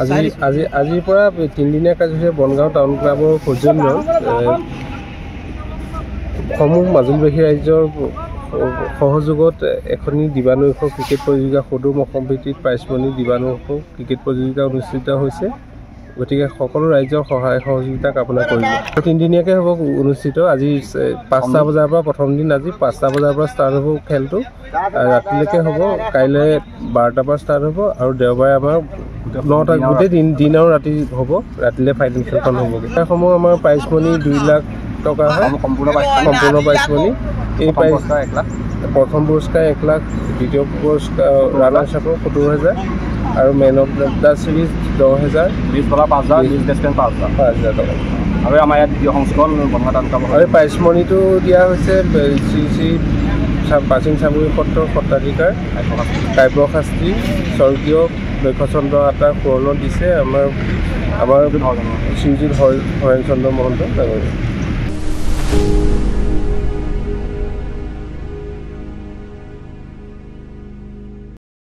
আজিৰ পৰা 3 দিনীয়া কাৰ্যসূচী বনগাঁও টাউন ক্লাবৰ সৌজন্যত সমূহ মাজুলীবাসী ৰাইজৰ সহযোগত এখনি দিবানৈশ ক্ৰিকেট প্ৰতিযোগিতা সদুম অসম ভিত্তিক প্ৰাইজমণি দিবানৈশ ক্ৰিকেট প্ৰতিযোগিতা অনুষ্ঠিত হৈছে। গতিকে সকলো ৰাইজৰ সহায় সহযোগিতা কামনা কৰিব। 3 দিনীয়াকৈ হ'ব অনুষ্ঠিত। আজি 5টা বজাৰ পৰা প্ৰথম দিন, আজি 5টা বজাৰ পৰা ষ্টাৰ্ট হ'ব খেলটো, ৰাতিলৈকে হ'ব। কাইলৈ 12টাৰ পৰা ষ্টাৰ্ট হ'ব আৰু দেওবাৰে আমাৰ 9টা গোটেই দিন আৰু ৰাতি হ'ব। ৰাতিলৈ ফাইনেল খেলখন হ'বগৈ। সেইসমূহ আমাৰ প্ৰাইজমণি 2 লাখ টকা হয়, সম্পূৰ্ণ প্ৰাইজমণি। এই প্ৰাইজ প্ৰথম পুৰস্কাৰ 1 লাখ, দ্বিতীয় পুৰস্কাৰ ৰানাৰ্ছ আপৰ 70,000 আৰু মেন অফ দ্য চিৰিজ 10,000, 20 বলা 5,000, 20 বেটছমেন 5,000 টকা। আৰু আমাৰ ইয়াত দ্বিতীয় সংস্কৰণ বনগাঁও টাউন ক্লাবৰ আৰু প্ৰাইজমণিটো দিয়া হৈছে শ্ৰী শ্ৰী প্ৰাচীন চামগুৰি সত্ৰৰ সত্ৰাধিকাৰ কাব্য শাস্ত্ৰী স্বৰ্গীয় লক্ষ্যচন্দ্ৰ আটাৰ সুৰণত দিছে আমাৰ শ্ৰীযুত হৰেণ চন্দ্ৰ মহন্ত ডাঙৰীয়া।